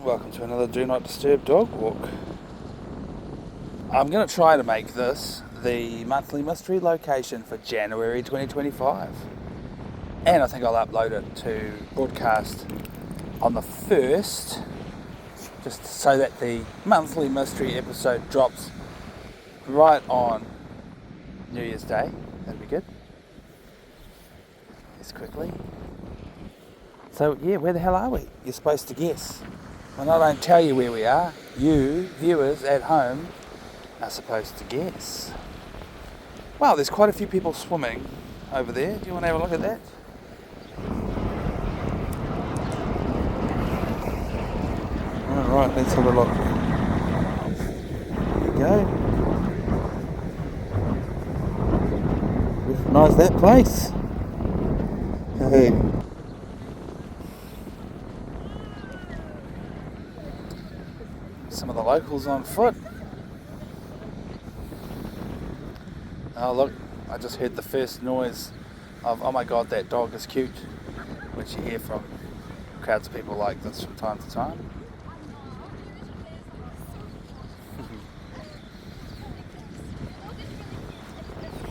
Welcome to another Do Not Disturb dog walk. I'm going to try to make this the monthly mystery location for January 2025. And I think I'll upload it to broadcast on the 1st, just so that the monthly mystery episode drops right on New Year's Day. That'd be good. Guess quickly. So yeah, where the hell are we? You're supposed to guess. When I don't tell you where we are, you, viewers at home, are supposed to guess. Wow, there's quite a few people swimming over there. Do you want to have a look at that? Alright, let's have a look. There we go. Recognise that place? Hey. Some of the locals on foot. Oh look, I just heard the first noise of, oh my god, that dog is cute, which you hear from crowds of people like this from time to time.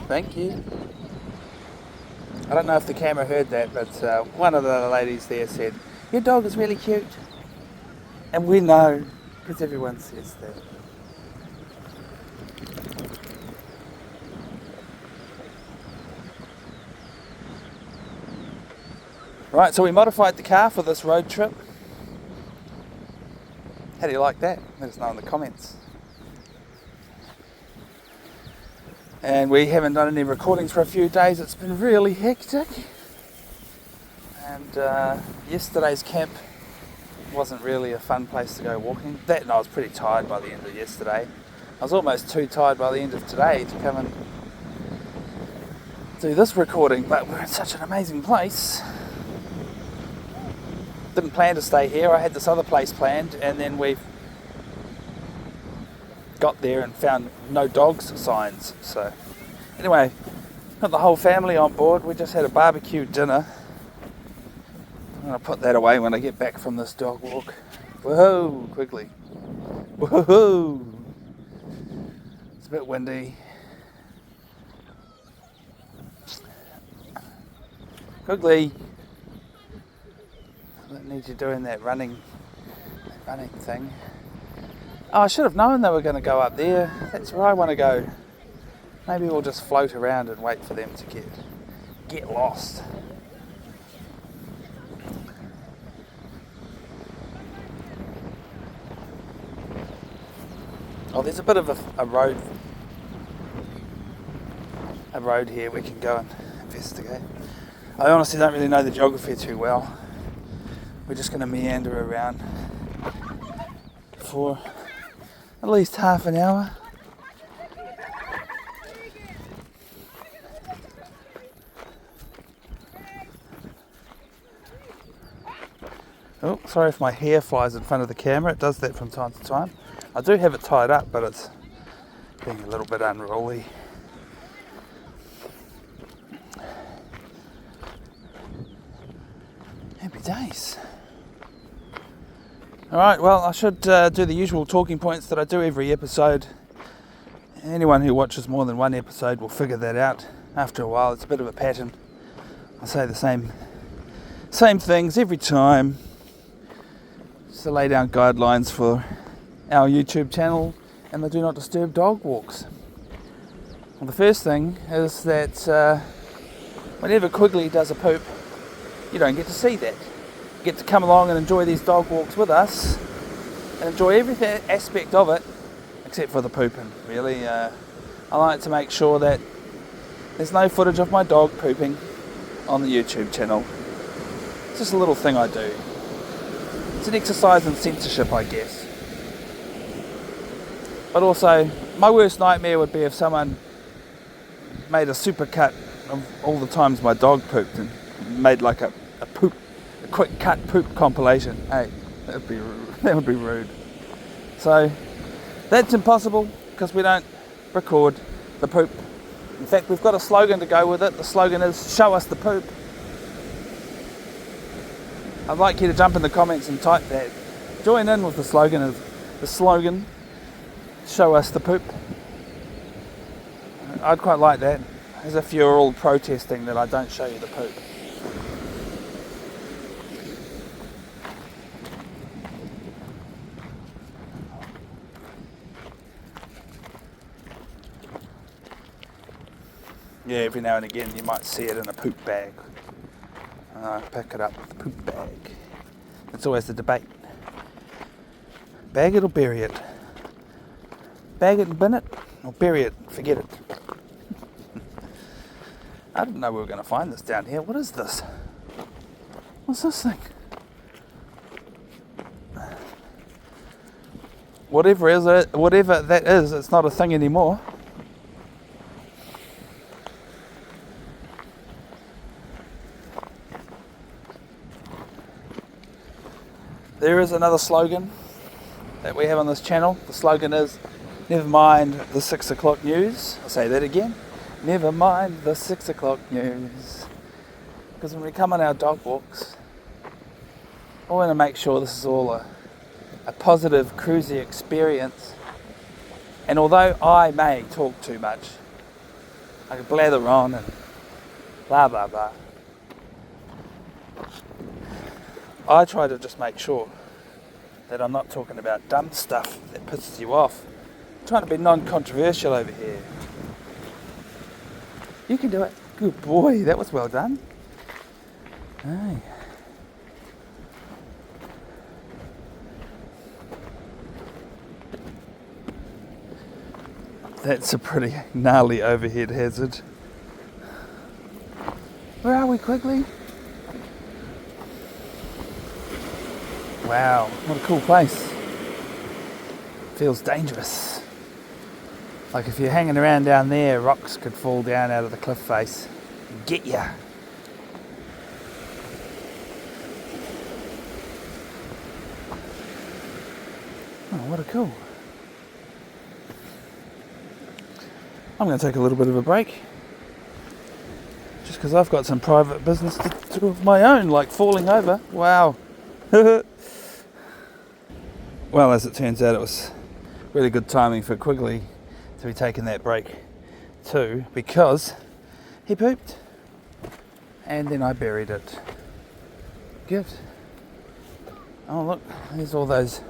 Thank you. I don't know if the camera heard that, but one of the ladies there said, your dog is really cute. And we know, because everyone says that. Right, so we modified the car for this road trip. How do you like that? Let us know in the comments. And we haven't done any recordings for a few days. It's been really hectic. And yesterday's camp wasn't really a fun place to go walking. That, and I was pretty tired by the end of yesterday. I was almost too tired by the end of today to come and do this recording, but we're in such an amazing place. Didn't plan to stay here. I had this other place planned, and then we got there and found no dogs signs. So anyway, got the whole family on board. We just had a barbecue dinner. I'm going to put that away when I get back from this dog walk. Whoa, Quigley. Whoa. It's a bit windy. Quigley. I don't need you doing that running thing. Oh, I should have known they were going to go up there. That's where I want to go. Maybe we'll just float around and wait for them to get lost. Oh, there's a bit of a road here we can go and investigate. I honestly don't really know the geography too well. We're just going to meander around for at least half an hour. Oh, sorry if my hair flies in front of the camera. It does that from time to time. I do have it tied up, but it's being a little bit unruly. Happy days. Alright, well, I should do the usual talking points that I do every episode. Anyone who watches more than one episode will figure that out after a while. It's a bit of a pattern. I say the same things every time, just to lay down guidelines for our YouTube channel and the Do Not Disturb dog walks. Well, the first thing is that whenever Quigley does a poop, you don't get to see that. You get to come along and enjoy these dog walks with us and enjoy every aspect of it except for the pooping, really. I like to make sure that there's no footage of my dog pooping on the YouTube channel. It's just a little thing I do. It's an exercise in censorship, I guess. But also, my worst nightmare would be if someone made a super cut of all the times my dog pooped and made like a quick cut poop compilation. Hey, that would be rude. So that's impossible because we don't record the poop. In fact, we've got a slogan to go with it. The slogan is, show us the poop. I'd like you to jump in the comments and type that Join in with the slogan. Show us the poop. I'd quite like that. As if you're all protesting that I don't show you the poop. Yeah, every now and again you might see it in a poop bag. Pick it up with a poop bag. It's always the debate. Bag it or bury it. Bag it and bin it, or bury it, forget it. I didn't know we were going to find this down here. What is this? What's this thing? Whatever that is, it's not a thing anymore. There is another slogan that we have on this channel. The slogan is, never mind the 6 o'clock news. I'll say that again. Never mind the 6 o'clock news. Because when we come on our dog walks, I want to make sure this is all a positive cruisy experience. And although I may talk too much, I can blather on and blah blah blah, I try to just make sure that I'm not talking about dumb stuff that pisses you off. I'm trying to be non-controversial over here. You can do it. Good boy, that was well done. Hey. That's a pretty gnarly overhead hazard. Where are we, Quigley? Wow, what a cool place. Feels dangerous. Like if you're hanging around down there, rocks could fall down out of the cliff face and get ya. Oh, what a cool. I'm going to take a little bit of a break. Just because I've got some private business to do of my own, like falling over. Wow. Well, as it turns out, it was really good timing for Quigley to be taking that break too, because he pooped and then I buried it. Good. Oh look, there's all those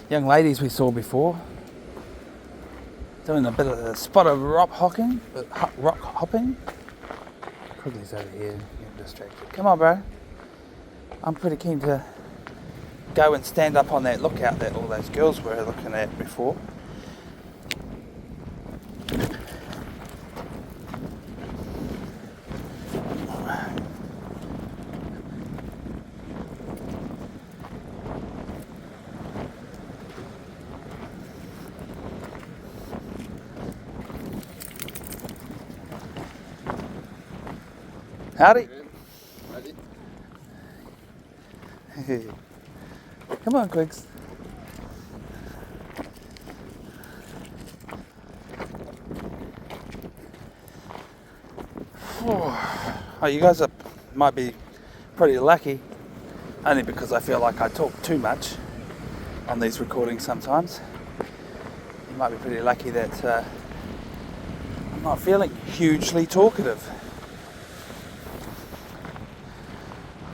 young ladies we saw before doing a bit of a spot of rock hopping. Quigley's over here getting distracted. Come on, bro. I'm pretty keen to go and stand up on that lookout that all those girls were looking at before. Howdy. Come on, Quigs. Oh, you guys might be pretty lucky, only because I feel like I talk too much on these recordings sometimes. You might be pretty lucky that I'm not feeling hugely talkative.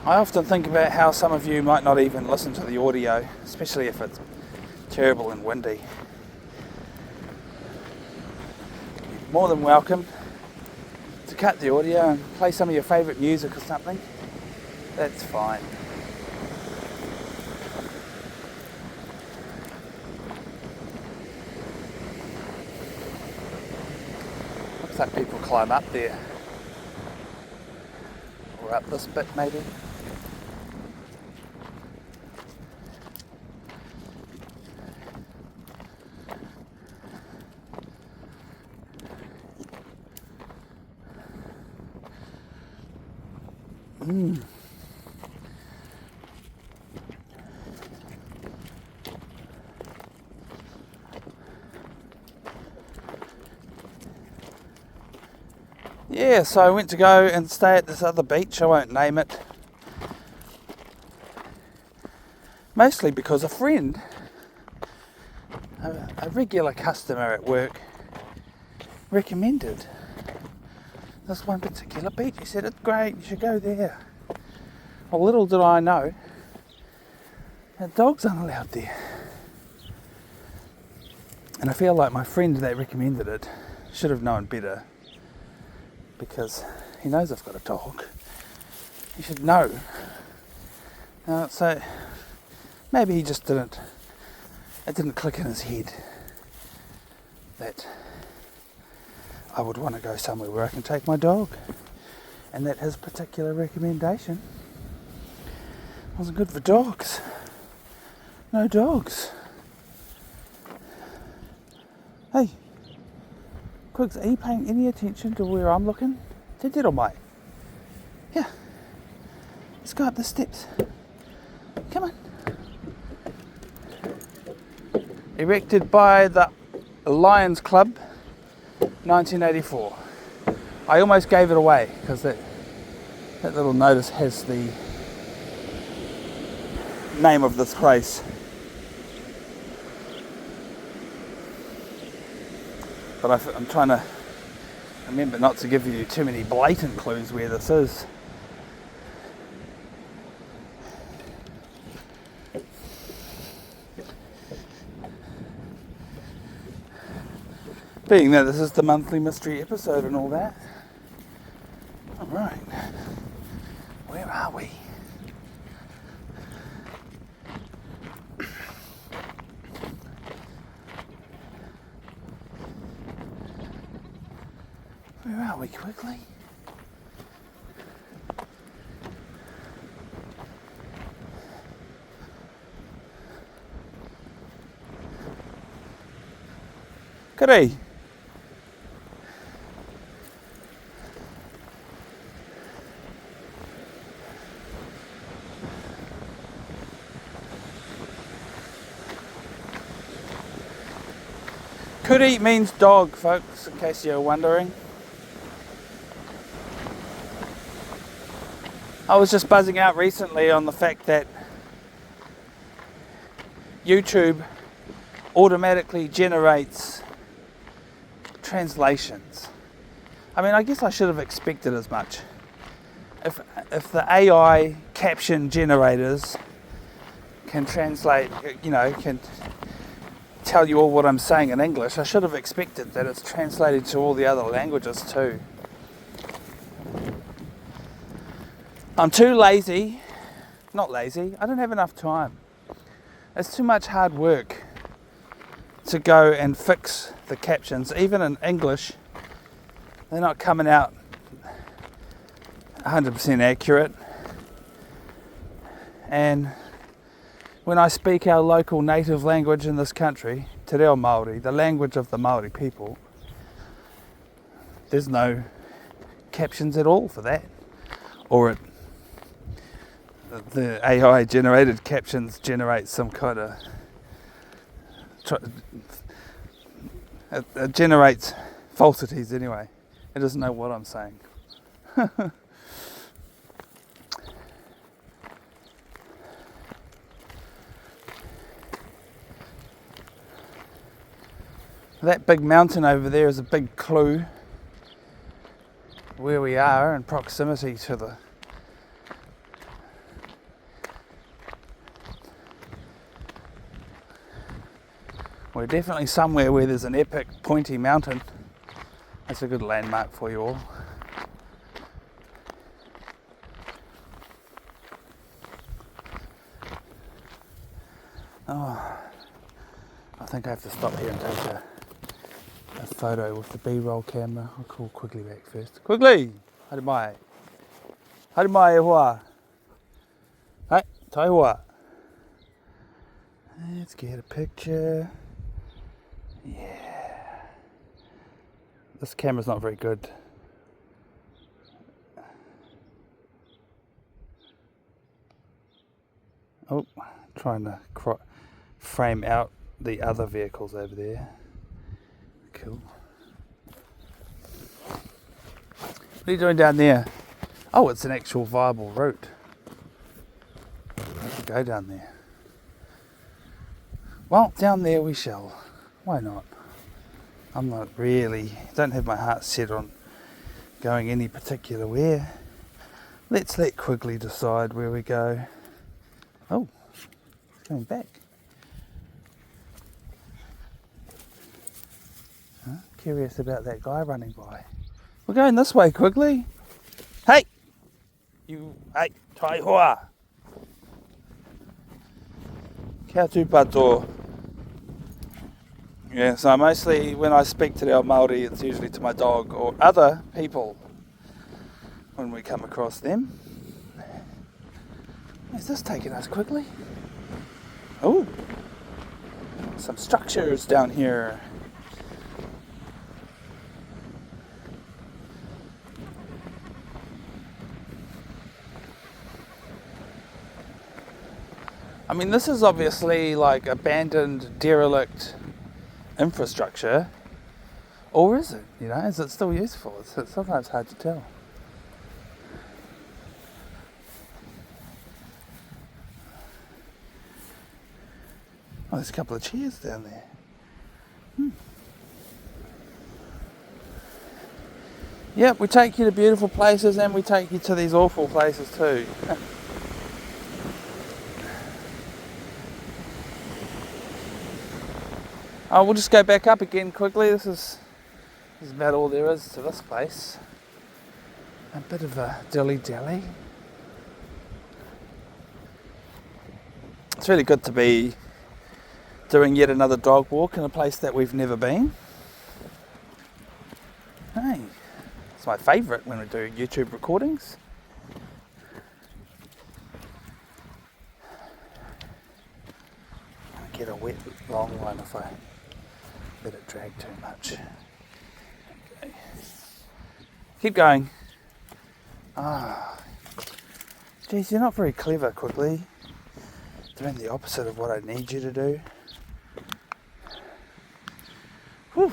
I often think about how some of you might not even listen to the audio, especially if it's terrible and windy. You're more than welcome to cut the audio and play some of your favourite music or something. That's fine. Looks like people climb up there. Or up this bit maybe. Yeah, so I went to go and stay at this other beach. I won't name it. Mostly because a friend, a regular customer at work, recommended this one particular beach. He said, it's great, you should go there. Well, little did I know that dogs aren't allowed there. And I feel like my friend that recommended it should have known better, because he knows I've got a dog. He should know. So maybe he just it didn't click in his head that I would want to go somewhere where I can take my dog, and that his particular recommendation wasn't good for dogs. No dogs. Hey, Quigs, are you paying any attention to where I'm looking? Did it or mate? Yeah. Let's go up the steps. Come on. Erected by the Lions Club, 1984. I almost gave it away because that little notice has the name of this place. But I'm trying to remember not to give you too many blatant clues where this is. Being that this is the monthly mystery episode and all that. Alright. Where are we? Where are we, Quigley? G'day. Kuri means dog, folks, in case you're wondering. I was just buzzing out recently on the fact that YouTube automatically generates translations. I mean, I guess I should have expected as much. If the AI caption generators can translate, can tell you all what I'm saying in English, I should have expected that it's translated to all the other languages too. I'm too lazy. Not lazy, I don't have enough time. It's too much hard work to go and fix the captions. Even in English, they're not coming out 100% accurate. And when I speak our local native language in this country, Te Reo Māori, the language of the Māori people, there's no captions at all for that. Or the AI generated captions generate some kind of it generates falsities anyway. It doesn't know what I'm saying. That big mountain over there is a big clue where we are in proximity to the we're definitely somewhere where there's an epic pointy mountain. That's a good landmark for you all. Oh, I think I have to stop here and take a photo with the B-roll camera. I'll call Quigley back first. Quigley! Haere mai. Haere mai e hoa. Hey, tai hoa. Let's get a picture. Yeah. This camera's not very good. Oh, trying to frame out the other vehicles over there. Cool. What are you doing down there? Oh, it's an actual viable route. I could go down there. Well, down there we shall. Why not? I'm not really, don't have my heart set on going any particular where. Let's let Quigley decide where we go. Oh, it's coming back. Huh? Curious about that guy running by. We're going this way, Quigley. Hey! Hey, tai hoa! Kia tūpato. Yeah, so mostly when I speak to the old Māori, it's usually to my dog or other people when we come across them. Where's this taking us, Quigley? Oh, some structures down here. I mean, this is obviously like abandoned, derelict infrastructure, or is it? You know, is it still useful? It's sometimes hard to tell. Oh, there's a couple of chairs down there. Yep, we take you to beautiful places and we take you to these awful places too. Oh, we'll just go back up again quickly. This is about all there is to this place. A bit of a dilly-dally. It's really good to be doing yet another dog walk in a place that we've never been. Hey, it's my favourite when we do YouTube recordings. I get a wet long one if I let it drag too much. Okay. Keep going. Geez, you're not very clever, Quigley. Doing the opposite of what I need you to do. Whew.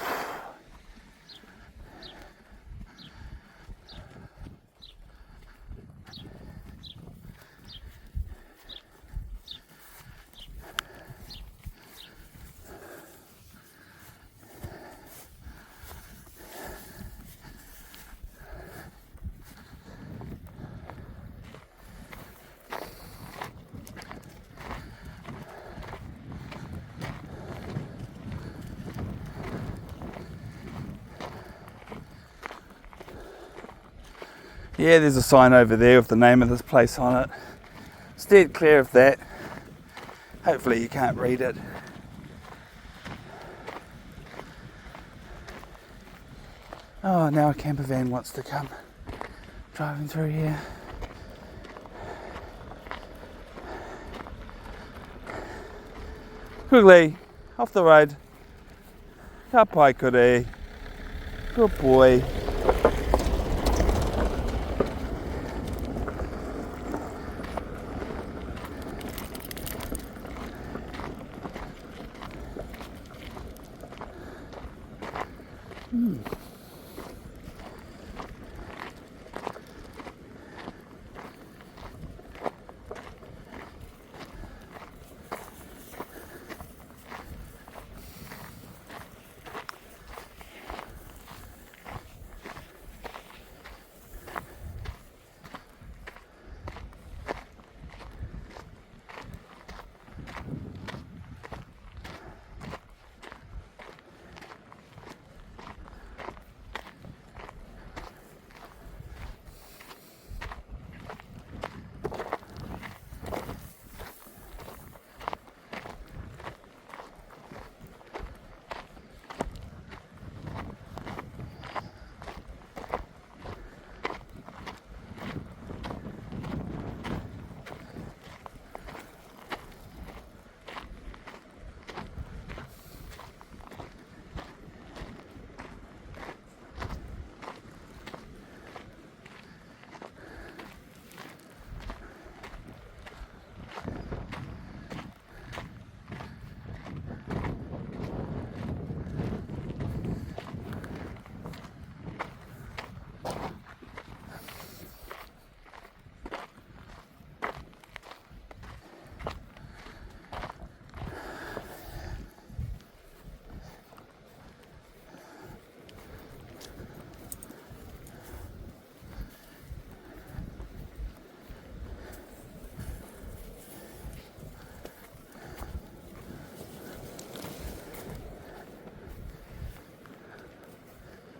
Yeah, there's a sign over there with the name of this place on it. Steered clear of that. Hopefully you can't read it. Oh, now a camper van wants to come driving through here. Quigley, off the road. Ka pai kore. Good boy.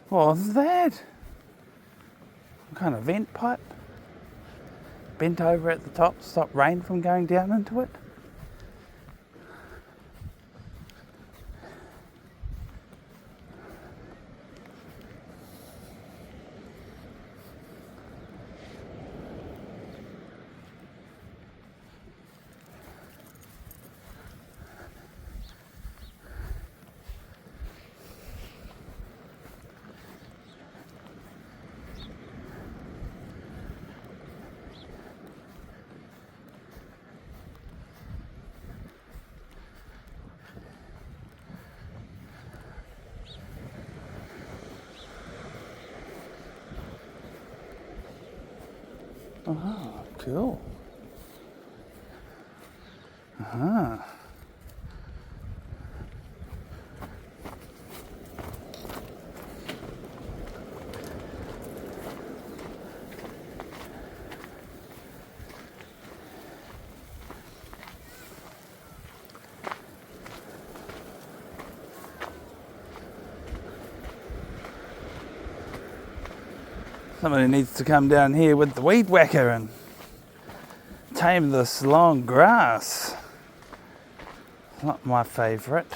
What was that? Some kind of vent pipe? Bent over at the top to stop rain from going down into it? Oh, cool. Somebody needs to come down here with the weed whacker and tame this long grass. Not my favourite.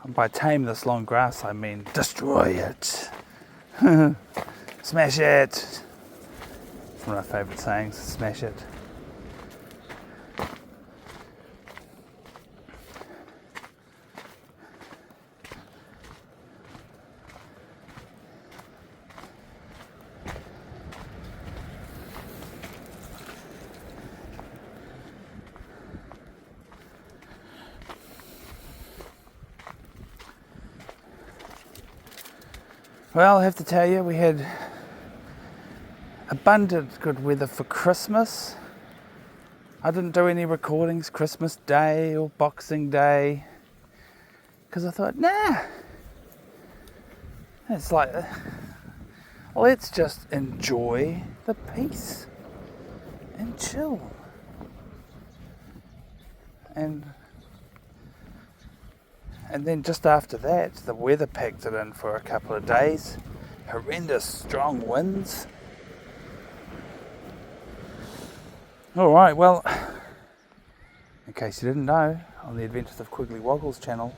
And by tame this long grass, I mean destroy it. Smash it. It's one of my favourite sayings, smash it. Well, I have to tell you, we had abundant good weather for Christmas. I didn't do any recordings Christmas Day or Boxing Day because I thought, nah. It's like, let's just enjoy the peace and chill. And then just after that, the weather packed it in for a couple of days. Horrendous strong winds. Alright, well, in case you didn't know, on the Adventures of Quigley Woggles channel,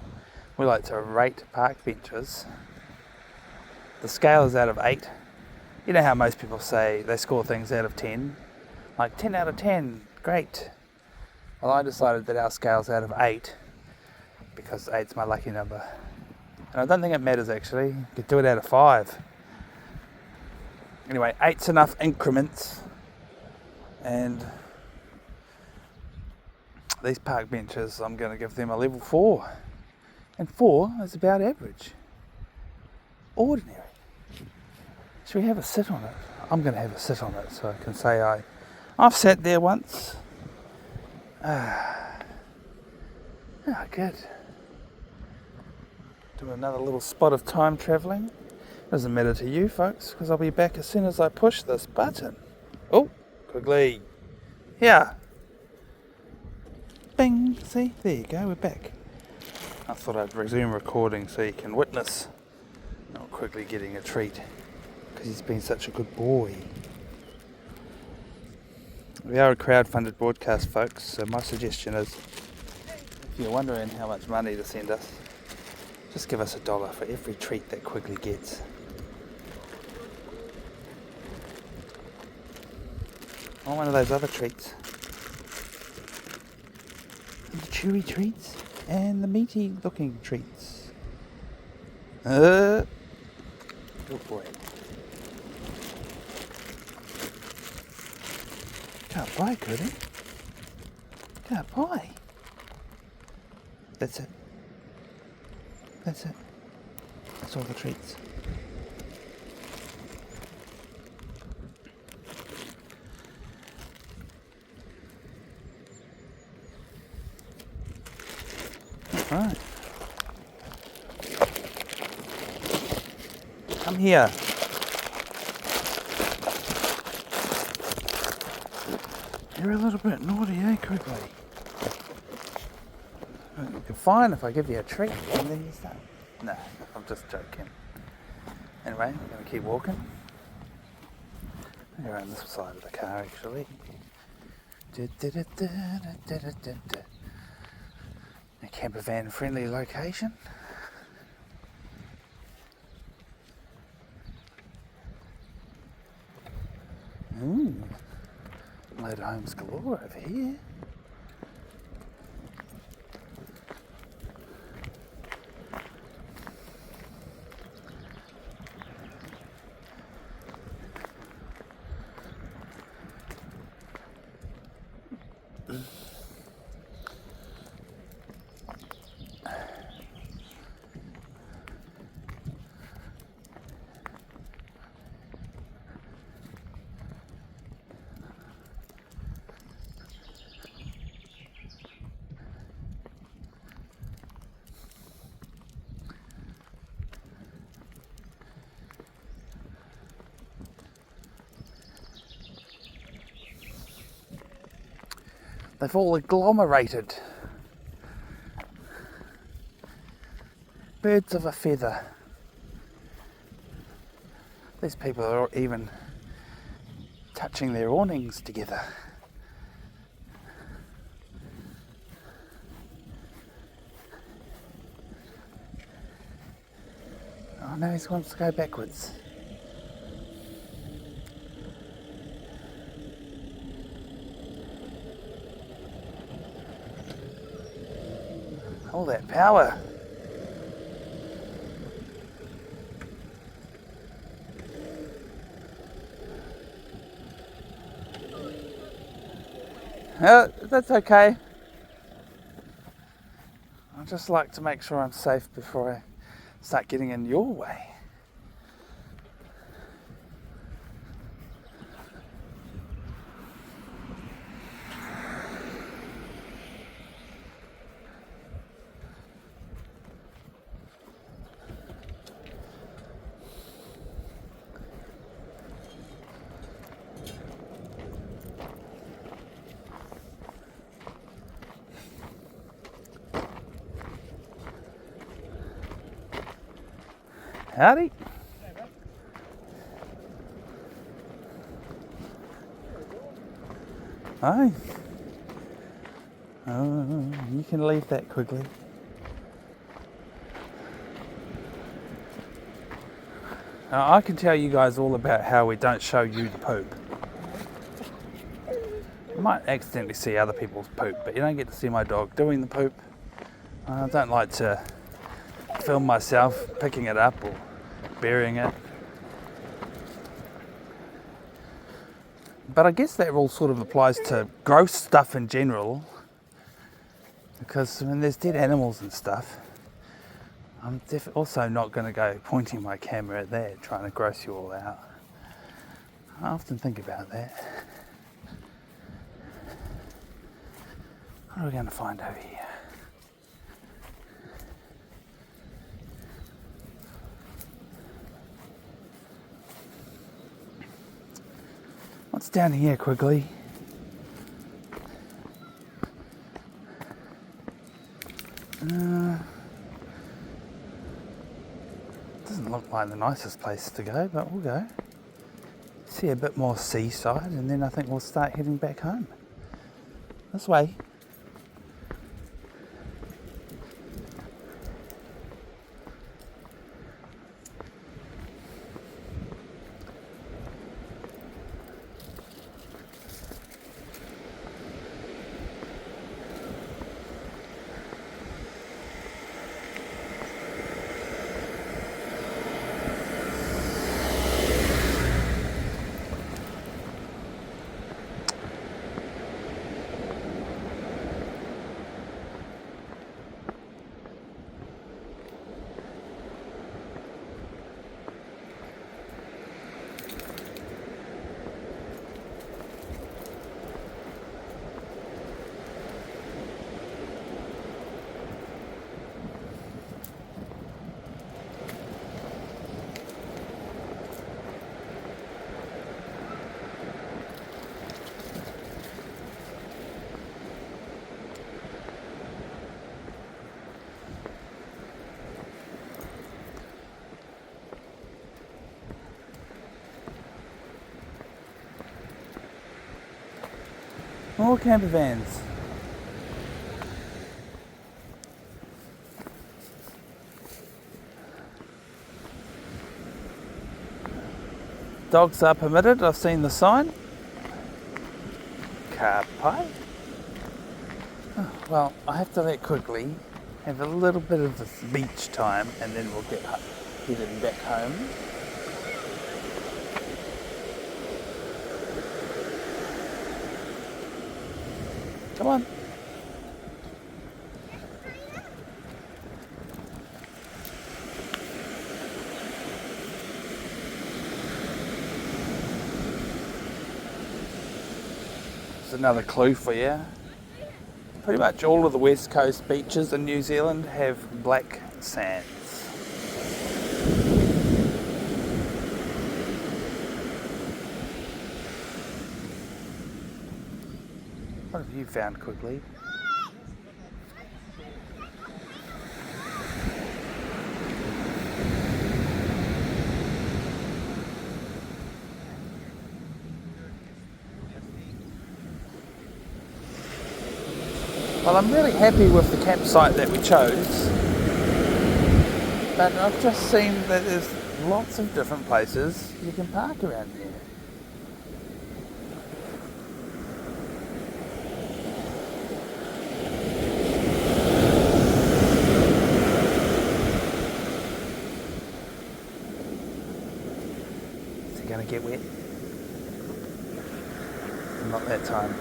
we like to rate park benches. The scale is out of 8. You know how most people say they score things out of 10? Like 10 out of 10, great. Well, I decided that our scale's out of 8. Because 8's my lucky number. And I don't think it matters actually. You could do it out of 5. Anyway, 8's enough increments. And these park benches, I'm going to give them a level 4. And 4 is about average. Ordinary. Should we have a sit on it? I'm going to have a sit on it so I can say I've sat there once. Good. Do another little spot of time travelling. Doesn't matter to you folks, because I'll be back as soon as I push this button. Oh, Quigley. Yeah. Bing. See, there you go, we're back. I thought I'd resume recording so you can witness not Quigley getting a treat, because he's been such a good boy. We are a crowd-funded broadcast, folks, so my suggestion is, if you're wondering how much money to send us, just give us $1 for every treat that Quigley gets. Or one of those other treats. And the chewy treats and the meaty looking treats. Good boy. Can't buy, could he? Can't buy. That's it. That's it. That's all the treats. Right. Come here. You're a little bit naughty, eh, Quigley? You're fine if I give you a treat and then you start. No, I'm just joking. Anyway, we're going to keep walking. We're on this side of the car actually. A camper van friendly location. Motorhomes galore over here. They've all agglomerated. Birds of a feather. These people are even touching their awnings together. Oh no, he wants to go backwards. All that power. That's okay. I just like to make sure I'm safe before I start getting in your way. Howdy. Hi. You can leave that quickly. Now, I can tell you guys all about how we don't show you the poop. You might accidentally see other people's poop, but you don't get to see my dog doing the poop. I don't like to film myself picking it up or burying it. But I guess that rule sort of applies to gross stuff in general, because when there's dead animals and stuff, I'm also not going to go pointing my camera at that, trying to gross you all out. I often think about that. What are we going to find over here? What's down here, Quigley? Doesn't look like the nicest place to go, but we'll go. See a bit more seaside, and then I think we'll start heading back home. This way. More camper vans. Dogs are permitted, I've seen the sign. Car pie. Oh, well, I have to let Quigley have a little bit of this beach time and then we'll get heading back home. Come on. There's another clue for you. Pretty much all of the west coast beaches in New Zealand have black sands. What have you found, Quigley? Well, I'm really happy with the campsite that we chose, but I've just seen that there's lots of different places you can park around here. Is it going to get wet? Not that time.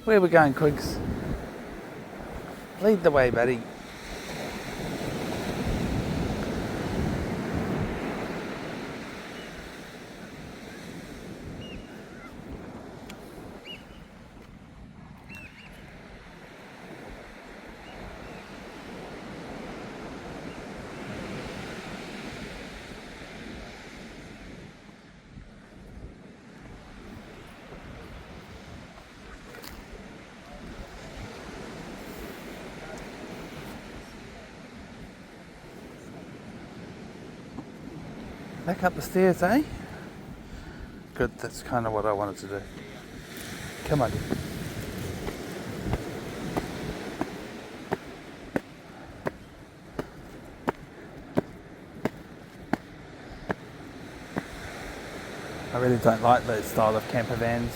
Where are we going, Quigs? Lead the way, buddy. Back up the stairs, eh? Good, that's kind of what I wanted to do. Come on. I really don't like that style of camper vans.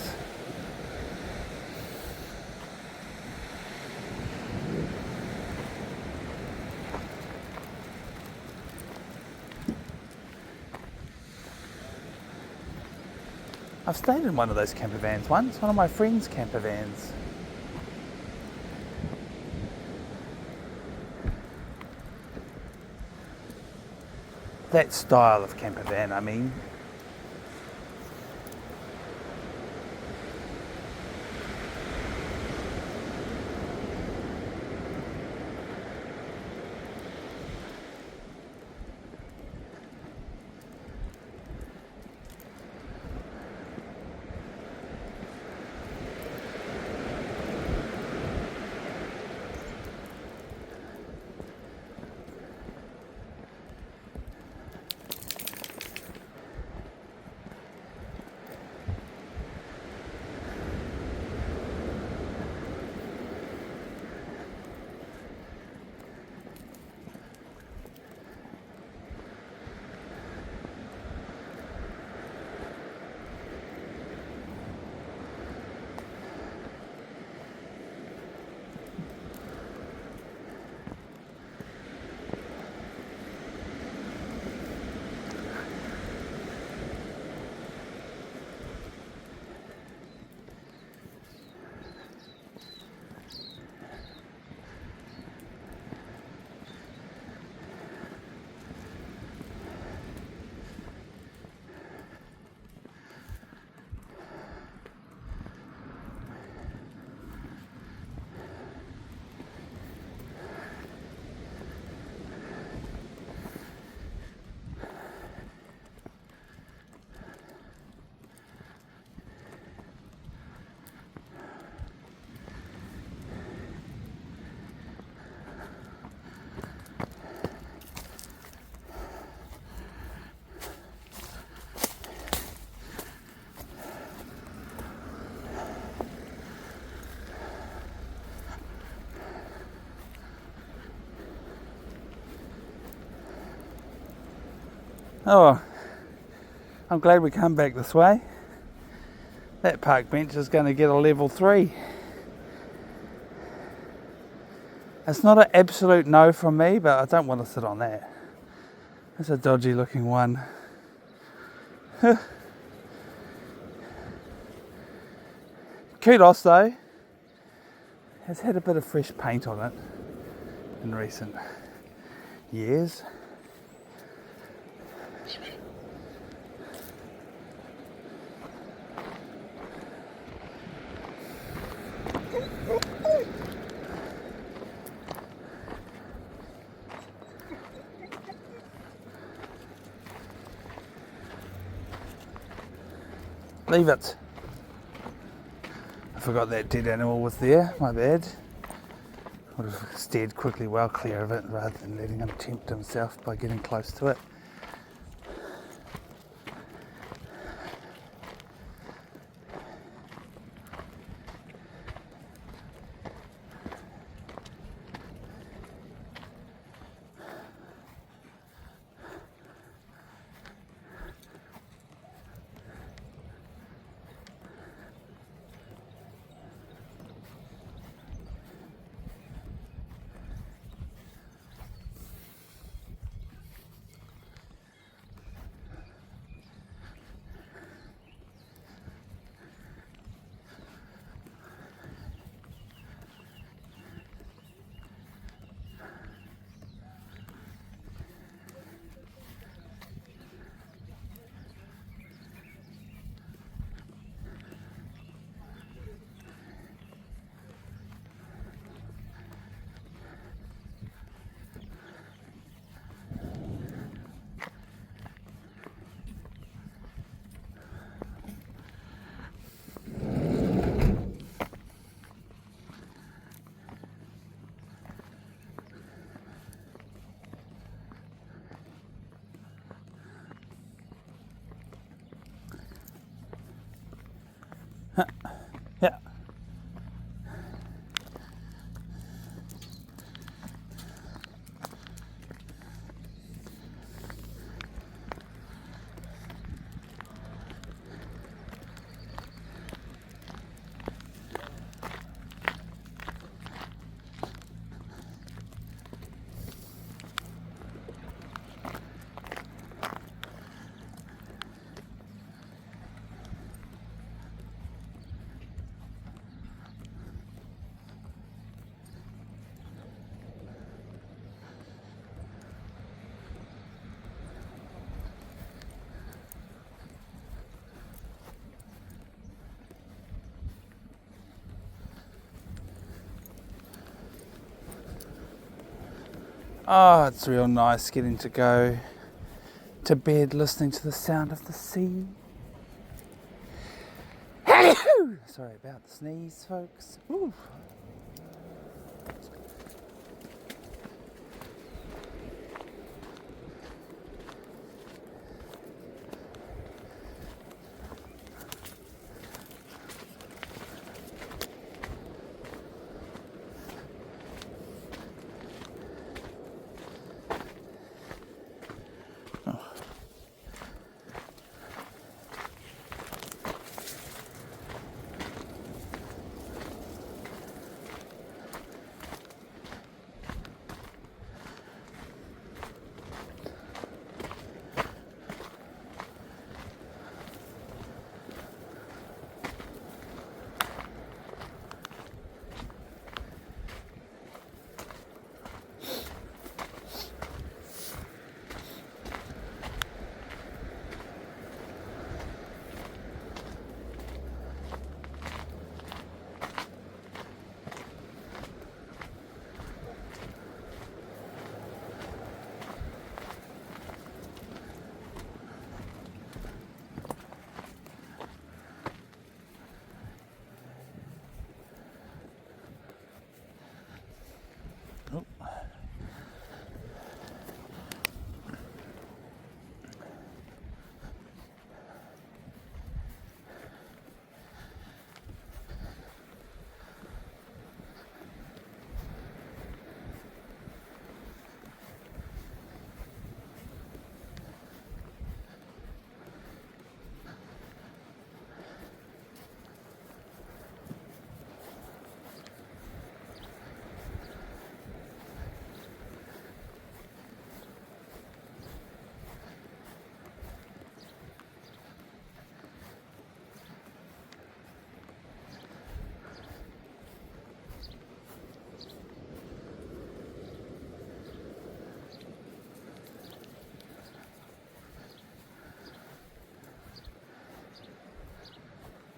I've stayed in one of those camper vans once, one of my friend's camper vans. That style of camper van, I mean. Oh, I'm glad we come back this way. That park bench is going to get a level 3. It's not an absolute no from me, but I don't want to sit on that. It's a dodgy looking one. Kudos though, has had a bit of fresh paint on it in recent years. Leave it. I forgot that dead animal was there, my bad. Would have steered quickly well clear of it rather than letting him tempt himself by getting close to it. Yeah. Oh, it's real nice getting to go to bed listening to the sound of the sea. Sorry about the sneeze, folks. Ooh.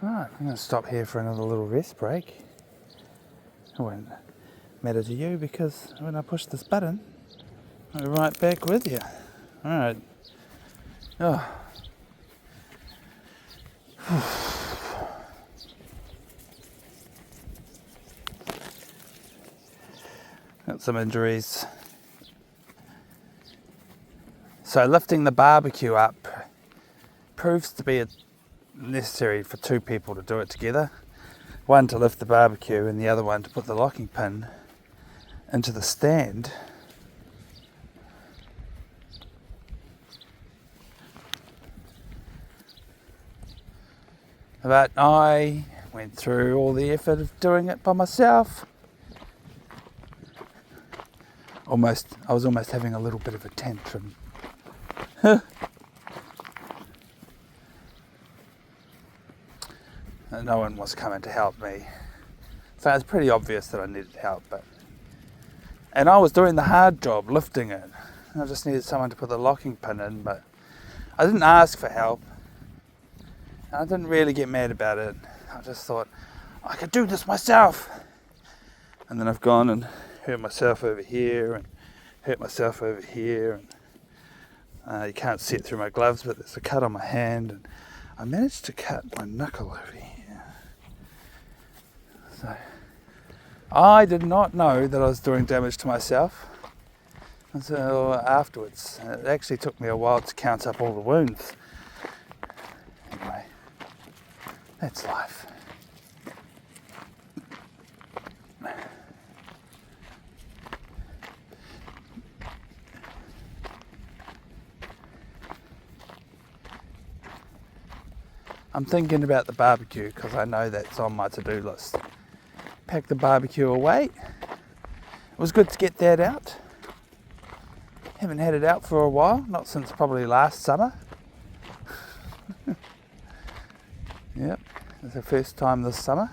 Right, I'm going to stop here for another little rest break. It won't matter to you because when I push this button, I'll be right back with you. Alright. Oh. Got some injuries. So lifting the barbecue up proves to be necessary for two people to do it together. One to lift the barbecue and the other one to put the locking pin into the stand. But I went through all the effort of doing it by myself. I was almost having a little bit of a tantrum. And no one was coming to help me. So it's pretty obvious that I needed help. And I was doing the hard job, lifting it. I just needed someone to put the locking pin in, but I didn't ask for help. And I didn't really get mad about it. I just thought, I could do this myself. And then I've gone and hurt myself over here and hurt myself over here. And you can't see it through my gloves, but there's a cut on my hand. And I managed to cut my knuckle over here. So I did not know that I was doing damage to myself until afterwards. And it actually took me a while to count up all the wounds. Anyway, that's life. I'm thinking about the barbecue because I know that's on my to-do list. Pack the barbecue away. It was good to get that out. Haven't had it out for a while, not since probably last summer. Yep, it's the first time this summer.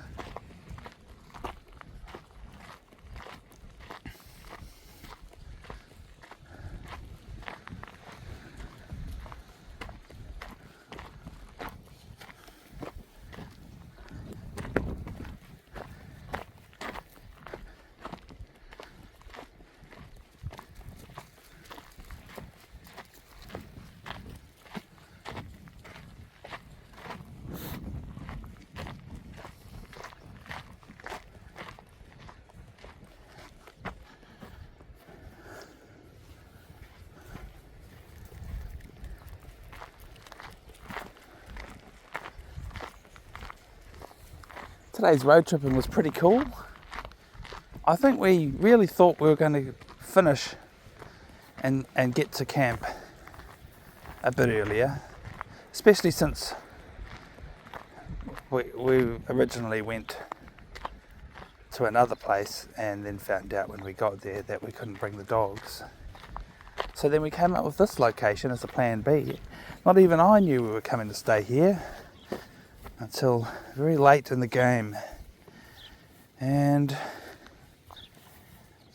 Today's road tripping was pretty cool. I think we really thought we were going to finish and get to camp a bit earlier, especially since we originally went to another place and then found out when we got there that we couldn't bring the dogs. So then we came up with this location as a plan B. Not even I knew we were coming to stay here until very late in the game. And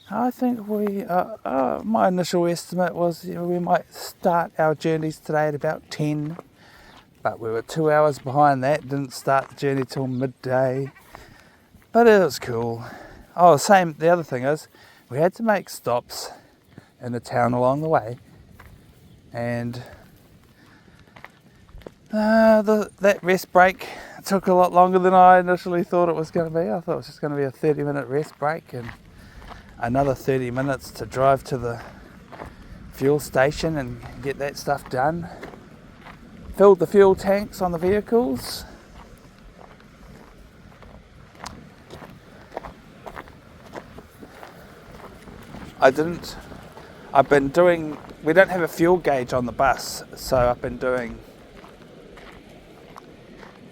I think my initial estimate was we might start our journeys today at about 10, but we were 2 hours behind that, didn't start the journey till midday, but it was cool. The other thing is, we had to make stops in the town along the way, and that rest break took a lot longer than I initially thought it was going to be. I thought it was just going to be a 30-minute rest break and another 30 minutes to drive to the fuel station and get that stuff done. Filled the fuel tanks on the vehicles. We don't have a fuel gauge on the bus, so I've been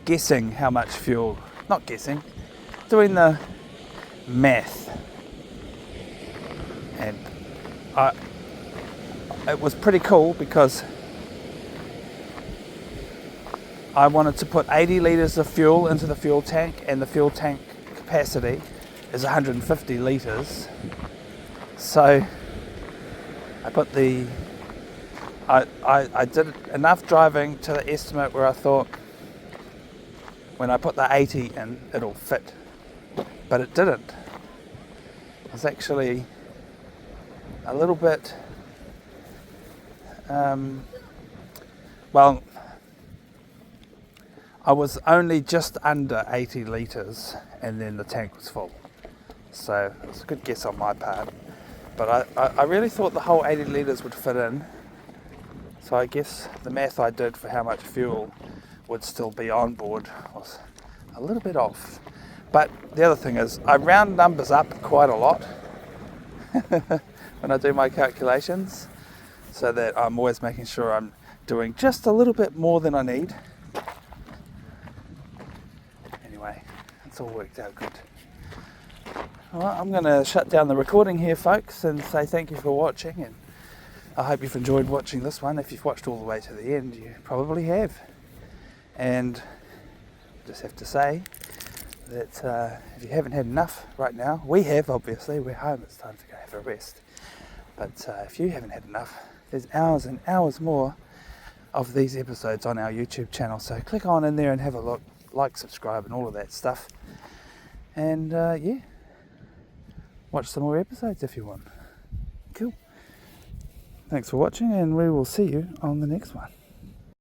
guessing how much fuel, doing the math. And it was pretty cool because I wanted to put 80 litres of fuel into the fuel tank, and the fuel tank capacity is 150 litres. So I did enough driving to the estimate where I thought when I put the 80 in, it'll fit. But it didn't. It was actually a little bit, well, I was only just under 80 litres and then the tank was full. So it was a good guess on my part. But I really thought the whole 80 litres would fit in. So I guess the math I did for how much fuel would still be on board was a little bit off. But the other thing is, I round numbers up quite a lot when I do my calculations, so that I'm always making sure I'm doing just a little bit more than I need. Anyway, it's all worked out good. Well, I'm going to shut down the recording here, folks, and say thank you for watching, and I hope you've enjoyed watching this one. If you've watched all the way to the end, you probably have. And I just have to say that if you haven't had enough right now, we have, obviously, we're home, it's time to go have a rest. But if you haven't had enough, there's hours and hours more of these episodes on our YouTube channel, so click on in there and have a look, like, subscribe and all of that stuff. And yeah, watch some more episodes if you want. Cool. Thanks for watching, and we will see you on the next one.